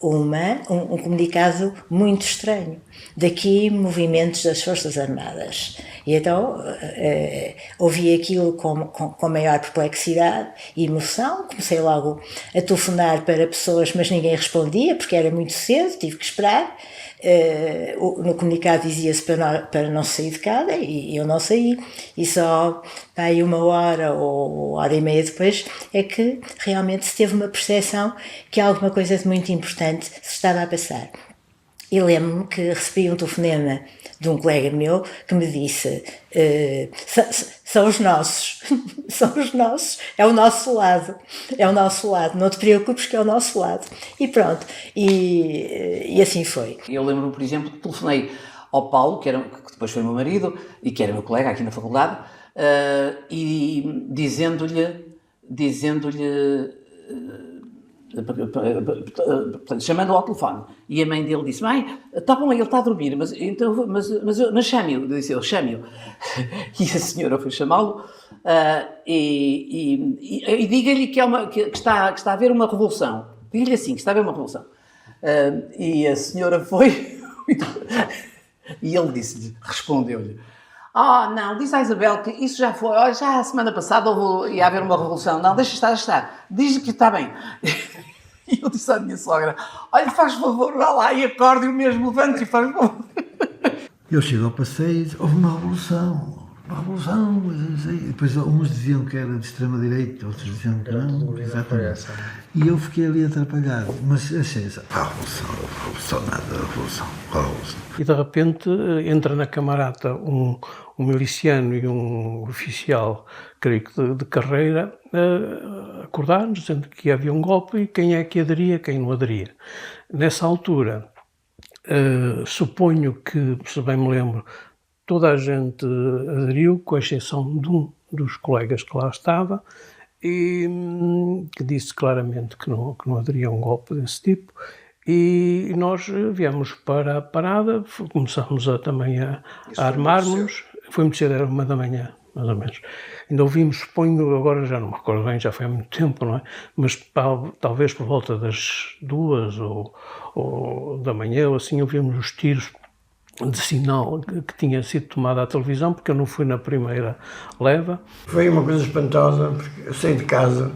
um comunicado muito estranho. Daqui, movimentos das Forças Armadas. E então ouvi aquilo com maior perplexidade e emoção. Comecei logo a telefonar para pessoas, mas ninguém respondia, porque era muito cedo, tive que esperar. No comunicado dizia-se para não sair de casa, e eu não saí, e só aí 1 hora ou 1h30 depois é que realmente se teve uma percepção que alguma coisa de muito importante se estava a passar. E lembro-me que recebi um telefonema de um colega meu que me disse: são os nossos, são os nossos, é o nosso lado, não te preocupes que é o nosso lado. E pronto, e assim foi. Eu lembro-me, por exemplo, que telefonei ao Paulo, que depois foi meu marido e que era meu colega aqui na faculdade, e dizendo-lhe chamando-o ao telefone, e a mãe dele disse: mãe, está bom, ele está a dormir, mas chame-o. Disse eu: chame-o. E a senhora foi chamá-lo, e diga-lhe que está a haver uma revolução. Diga-lhe assim, que está a haver uma revolução. E a senhora foi e ele respondeu-lhe: não, disse à Isabel que isso já foi, já a semana passada ia haver uma revolução. Não, deixa estar. Diz-lhe que está bem. E eu disse à minha sogra: olha, faz favor, vá lá e acorde, o mesmo levante e faz favor. Eu chego ao passeio e disse: houve uma revolução. E depois uns diziam que era de extrema-direita, outros diziam que não, exatamente. E eu fiquei ali atrapalhado, mas achei essa revolução, nada. E de repente entra na camarata um miliciano e um oficial, creio que de carreira, a acordar-nos, dizendo que havia um golpe e quem é que aderia, quem não aderia. Nessa altura, suponho que, se bem me lembro, toda a gente aderiu, com exceção de um dos colegas que lá estava, e que disse claramente que não aderia a um golpe desse tipo. E nós viemos para a parada, começámos também a armar-nos. Foi muito cedo, era 1 da manhã, mais ou menos. Ainda ouvimos, suponho, agora já não me recordo bem, já foi há muito tempo, não é? Mas talvez por volta das 2 ou da manhã, ou assim, ouvimos os tiros de sinal que tinha sido tomada à televisão, porque eu não fui na primeira leva. Foi uma coisa espantosa, porque eu saí de casa,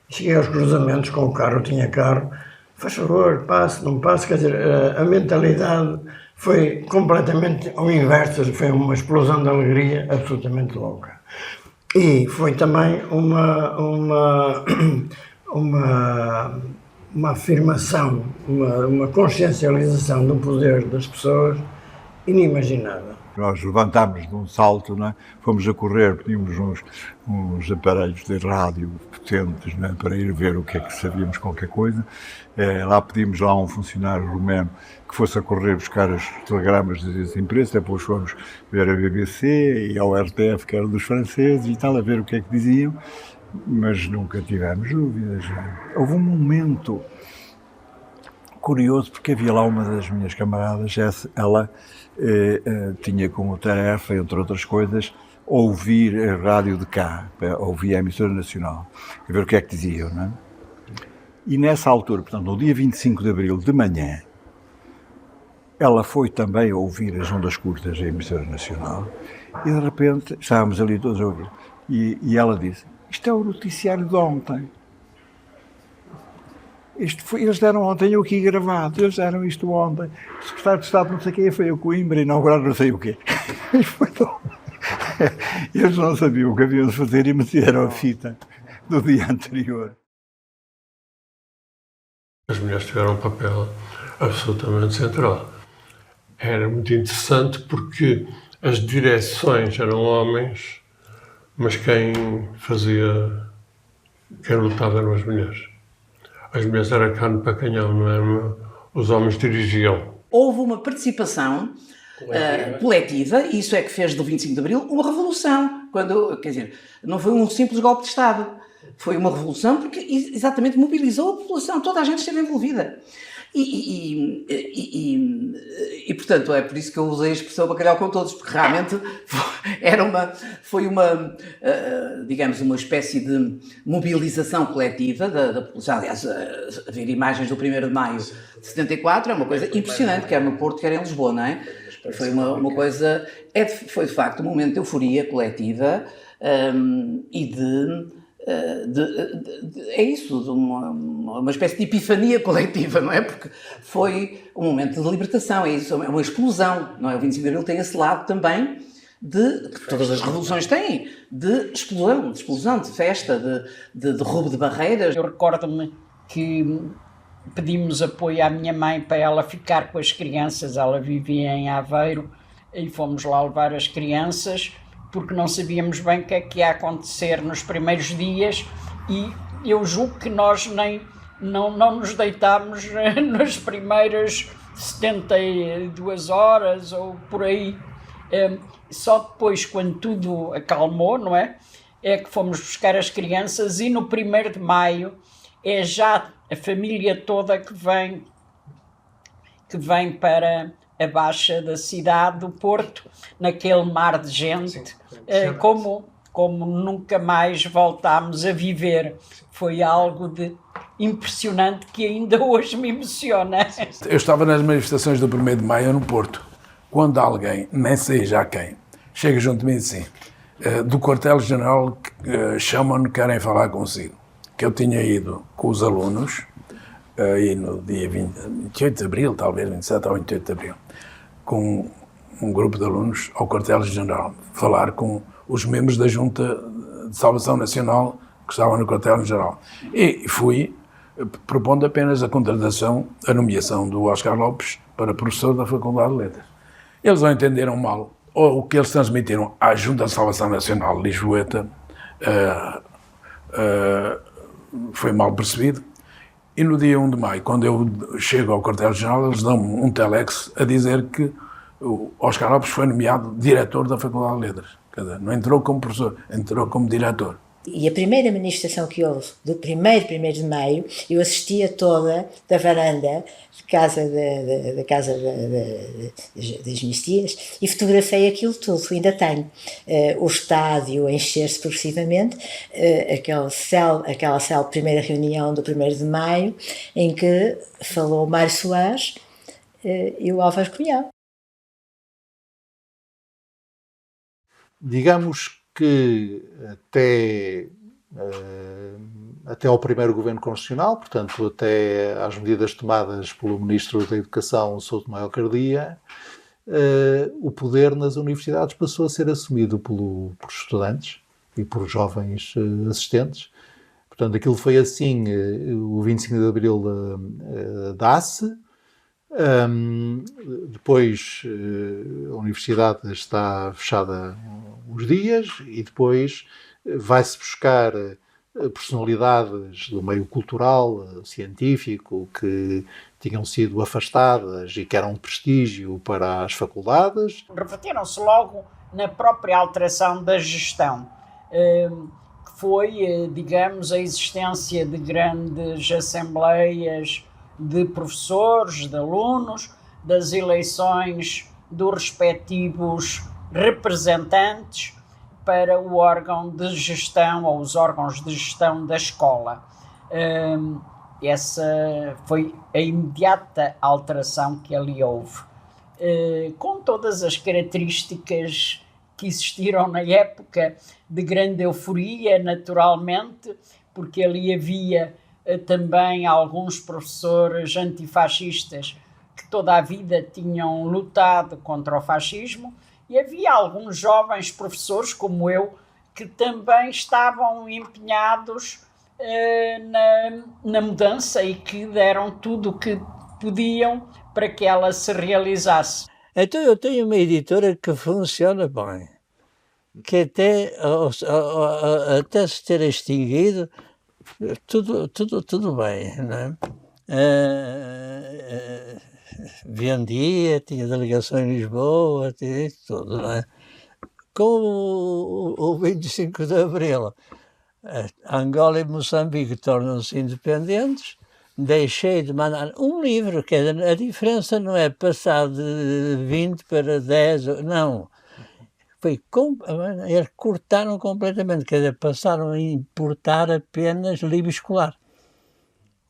cheguei aos cruzamentos com o carro, eu tinha carro, faz favor, passe, não passe, quer dizer, a mentalidade foi completamente ao inverso, foi uma explosão de alegria absolutamente louca. E foi também uma afirmação, uma consciencialização do poder das pessoas inimaginável. Nós levantámos de um salto, não é? Fomos a correr, tínhamos uns aparelhos de rádio potentes, não é? Para ir ver o que é que sabíamos, qualquer coisa. Lá pedimos a um funcionário romeno que fosse a correr buscar os telegramas das empresas, depois fomos ver a BBC e ao RTF, que era dos franceses, e tal, a ver o que é que diziam, mas nunca tivemos dúvidas. Houve um momento curioso, porque havia lá uma das minhas camaradas, ela tinha como tarefa, entre outras coisas, ouvir a rádio de cá, ouvir a emissora nacional, a ver o que é que diziam, não é? E nessa altura, portanto, no dia 25 de abril de manhã, ela foi também ouvir as ondas curtas da emissora nacional, e de repente estávamos ali todos a ouvir, e ela disse: isto é o noticiário de ontem. Eles deram ontem eu aqui gravado, eles deram isto ontem. O secretário de Estado não sei o quê foi a Coimbra inaugurar não sei o quê. Eles não sabiam o que haviam de fazer e meteram a fita do dia anterior. As mulheres tiveram um papel absolutamente central. Era muito interessante porque as direções eram homens, mas quem lutava eram as mulheres. As mulheres eram carne para canhão, não é? Os homens dirigiam. Houve uma participação coletiva, e isso é que fez do 25 de Abril uma revolução. Quer dizer, não foi um simples golpe de Estado, foi uma revolução porque exatamente mobilizou a população, toda a gente esteve envolvida. E portanto, é por isso que eu usei a expressão bacalhau com todos, porque realmente foi uma digamos, uma espécie de mobilização coletiva da população. Aliás, ver imagens do 1º de maio de 74 é uma coisa impressionante, quer no Porto, quer em Lisboa, não é? Foi uma coisa, foi de facto um momento de euforia coletiva e é isso, de uma espécie de epifania coletiva, não é? Porque foi um momento de libertação, é isso, é uma explosão, não é? O 25 de Abril tem esse lado também que todas as revoluções têm, de explosão, de festa, de derrubo de barreiras. Eu recordo-me que pedimos apoio à minha mãe para ela ficar com as crianças, ela vivia em Aveiro, e fomos lá levar as crianças, porque não sabíamos bem o que é que ia acontecer nos primeiros dias, e eu julgo que nós não nos deitámos nas primeiras 72 horas ou por aí. Só depois, quando tudo acalmou, não é? É que fomos buscar as crianças, e no 1º de maio é já a família toda que vem para a Baixa da cidade do Porto, naquele mar de gente, como nunca mais voltámos a viver. Foi algo de impressionante que ainda hoje me emociona. Eu estava nas manifestações do 1º de maio no Porto, quando alguém, nem sei já quem, chega junto de mim e diz assim, do quartel-general, chamam-me, querem falar consigo. Que eu tinha ido com os alunos, aí no dia 28 de Abril, talvez 27 ou 28 de Abril, com um grupo de alunos ao quartel-general, falar com os membros da Junta de Salvação Nacional que estavam no quartel-general. E fui propondo apenas a nomeação do Oscar Lopes para professor da Faculdade de Letras. Eles não entenderam mal, ou o que eles transmitiram à Junta de Salvação Nacional de Lisboeta foi mal percebido. E no dia 1 de maio, quando eu chego ao quartel-general, eles dão-me um telex a dizer que o Oscar Lopes foi nomeado diretor da Faculdade de Letras. Quer dizer, não entrou como professor, entrou como diretor. E a primeira manifestação que houve, do 1º de maio, eu assistia toda da varanda da casa das minhas tias e fotografei aquilo tudo, ainda tenho. O estádio a encher-se progressivamente, aquela primeira reunião do 1º de maio, em que falou Mário Soares e o Álvaro Cunhal. Digamos que até ao primeiro governo constitucional, portanto até às medidas tomadas pelo Ministro da Educação, Souto Maio Cardia, o poder nas universidades passou a ser assumido por estudantes e por jovens assistentes. Portanto, aquilo foi assim, o 25 de Abril dá-se. Depois a universidade está fechada uns dias e depois vai-se buscar personalidades do meio cultural, científico, que tinham sido afastadas e que eram de prestígio para as faculdades. Refletiram-se logo na própria alteração da gestão, que foi, digamos, a existência de grandes assembleias de professores, de alunos, das eleições dos respectivos representantes para o órgão de gestão ou os órgãos de gestão da escola. Essa foi a imediata alteração que ali houve. Com todas as características que existiram na época de grande euforia, naturalmente, porque ali havia também alguns professores antifascistas que toda a vida tinham lutado contra o fascismo, e havia alguns jovens professores, como eu, que também estavam empenhados na mudança e que deram tudo o que podiam para que ela se realizasse. Então eu tenho uma editora que funciona bem, que até se ter extinguido, tudo bem, não é? vendia, tinha delegação em Lisboa, tinha isso tudo, não é? Com o 25 de Abril, Angola e Moçambique tornam-se independentes, deixei de mandar um livro, que a diferença não é passar de 20 para 10, não. Eles cortaram completamente, quer dizer, passaram a importar apenas livro escolar.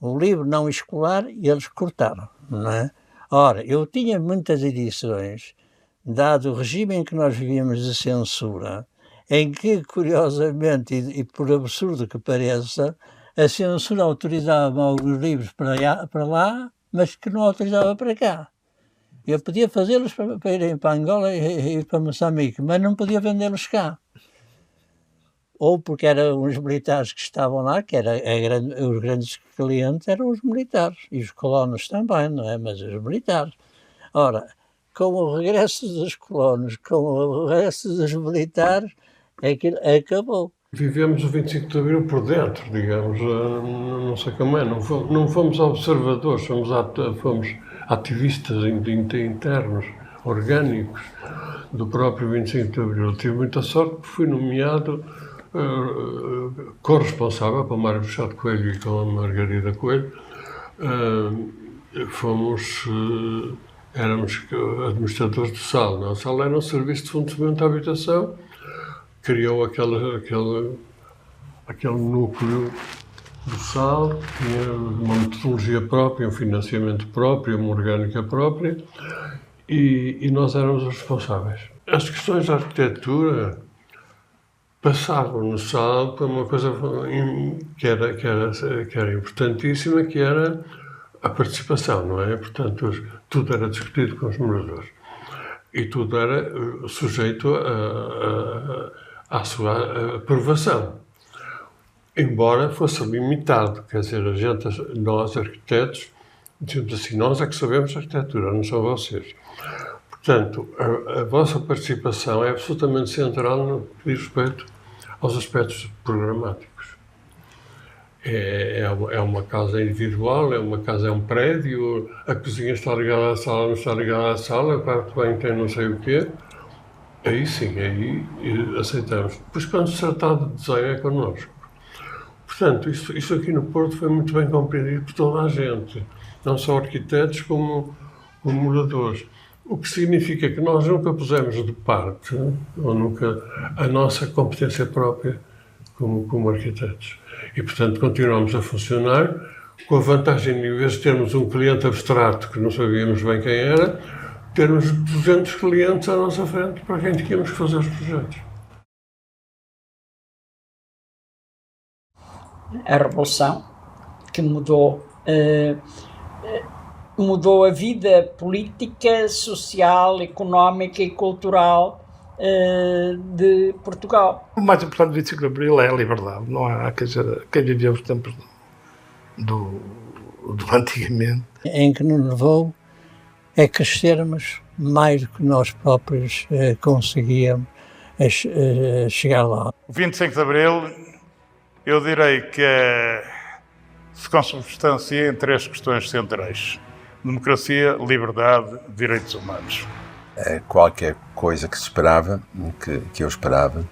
O livro não escolar, eles cortaram, não é? Ora, eu tinha muitas edições, dado o regime em que nós vivíamos de censura, em que, curiosamente, e por absurdo que pareça, a censura autorizava alguns livros para lá, mas que não autorizava para cá. Eu podia fazê-los para irem para Angola e para Moçambique, mas não podia vendê-los cá. Ou porque eram os militares que estavam lá, que os grandes clientes eram os militares, e os colonos também, não é? Mas os militares. Ora, com o regresso dos colonos, com o regresso dos militares, aquilo acabou. Vivemos o 25 de Abril por dentro, digamos, não sei como é, não fomos observadores, fomos ativistas internos, orgânicos, do próprio 25 de Abril. Tive muita sorte porque fui nomeado corresponsável com o Mário Machado Coelho e com a Margarida Coelho. Éramos administradores de SAL. A SAL era um serviço de funcionamento da habitação, criou aquele núcleo do SAL, tinha uma metodologia própria, um financiamento próprio, uma orgânica própria, e nós éramos os responsáveis. As questões da arquitetura passavam no SAL por uma coisa que era importantíssima, que era a participação, não é? Portanto, tudo era discutido com os moradores e tudo era sujeito à sua aprovação, embora fosse limitado. Quer dizer, nós arquitetos, dizemos assim, nós é que sabemos arquitetura, não são vocês. Portanto, a vossa participação é absolutamente central no que diz respeito aos aspectos programáticos. É uma casa individual, é um prédio, a cozinha está ligada à sala, não está ligada à sala, o quarto bem tem não sei o quê. Aí sim, aí aceitamos. Depois, quando se trata de desenho, é connosco. Portanto, isso aqui no Porto foi muito bem compreendido por toda a gente, não só arquitetos como moradores. O que significa que nós nunca pusemos de parte, ou nunca, a nossa competência própria como arquitetos. E, portanto, continuamos a funcionar com a vantagem de, em vez de termos um cliente abstrato que não sabíamos bem quem era, termos 200 clientes à nossa frente para quem tínhamos que fazer os projetos. A Revolução, que mudou a vida política, social, económica e cultural de Portugal. O mais importante do 25 de Abril é a liberdade. Não há, quer dizer, quem viveu os tempos do antigamente. Em que nos levou a crescermos mais do que nós próprios conseguíamos chegar lá. O 25 de Abril, eu direi que se consubstancia em 3 questões centrais: democracia, liberdade, direitos humanos. Qualquer coisa que se esperava, que eu esperava,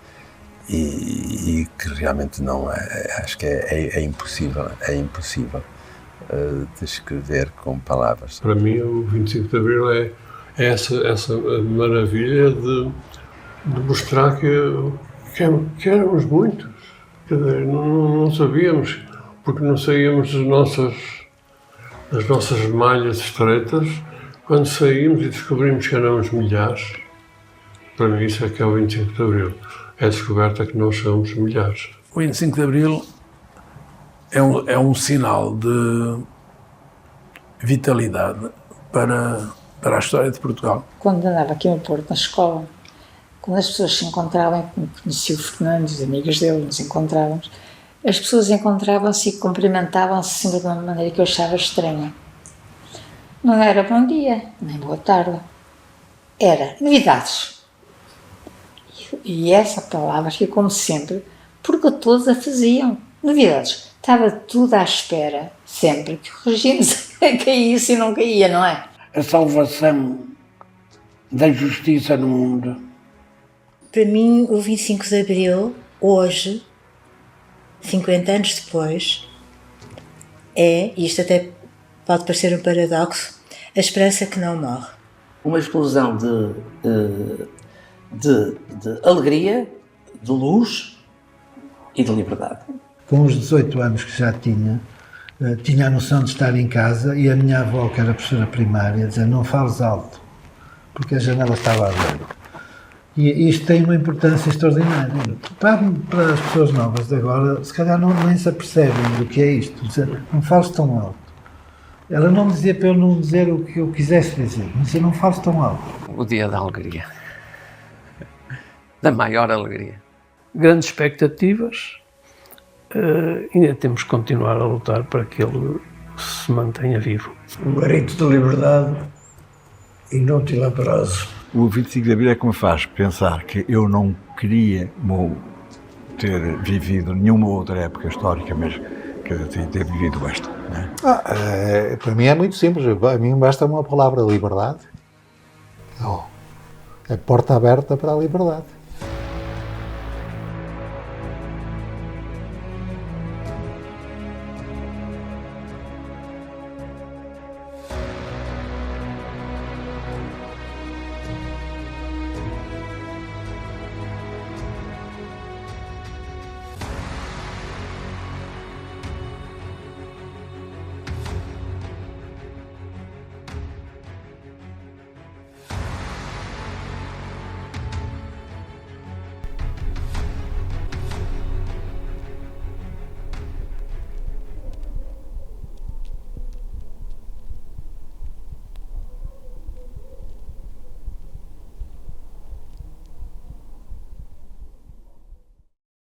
e que realmente não é, acho que é impossível descrever com palavras. Para mim, o 25 de Abril é essa maravilha de mostrar que éramos muitos. Quer dizer, não sabíamos, porque não saíamos das nossas malhas estreitas. Quando saímos e descobrimos que éramos milhares, para mim isso é que é o 25 de Abril. É a descoberta que nós somos milhares. O 25 de Abril é um sinal de vitalidade para a história de Portugal. Quando andava aqui no Porto, na escola, quando as pessoas se encontravam, conheci o Fernando, os amigos dele, nos encontrávamos, as pessoas encontravam-se e cumprimentavam-se sempre de uma maneira que eu achava estranha. Não era bom dia, nem boa tarde. Era novidades. E essa palavra ficou-me sempre, porque todos a faziam. Novidades. Estava tudo à espera, sempre que o regime caísse e não caía, não é? a salvação da justiça no mundo? Para mim, o 25 de Abril, hoje, 50 anos depois, e isto até pode parecer um paradoxo, a esperança que não morre. Uma explosão de alegria, de luz e de liberdade. Com os 18 anos que já tinha a noção de estar em casa e a minha avó, que era professora primária, dizia: não fales alto, porque a janela estava aberta. E isto tem uma importância extraordinária. Para as pessoas novas de agora, se calhar nem se apercebem do que é isto. Dizer, não fales tão alto. Ela não dizia para eu não dizer o que eu quisesse dizer, mas eu não falo tão alto. O dia da alegria. Da maior alegria. Grandes expectativas, ainda temos que continuar a lutar para que ele se mantenha vivo. Um grito de liberdade inútil a prazo. O 25 de Abril é que me faz pensar que eu não queria ter vivido nenhuma outra época histórica, mas que ter vivido esta. Não é? Para mim é muito simples. A mim basta uma palavra: liberdade. É porta aberta para a liberdade.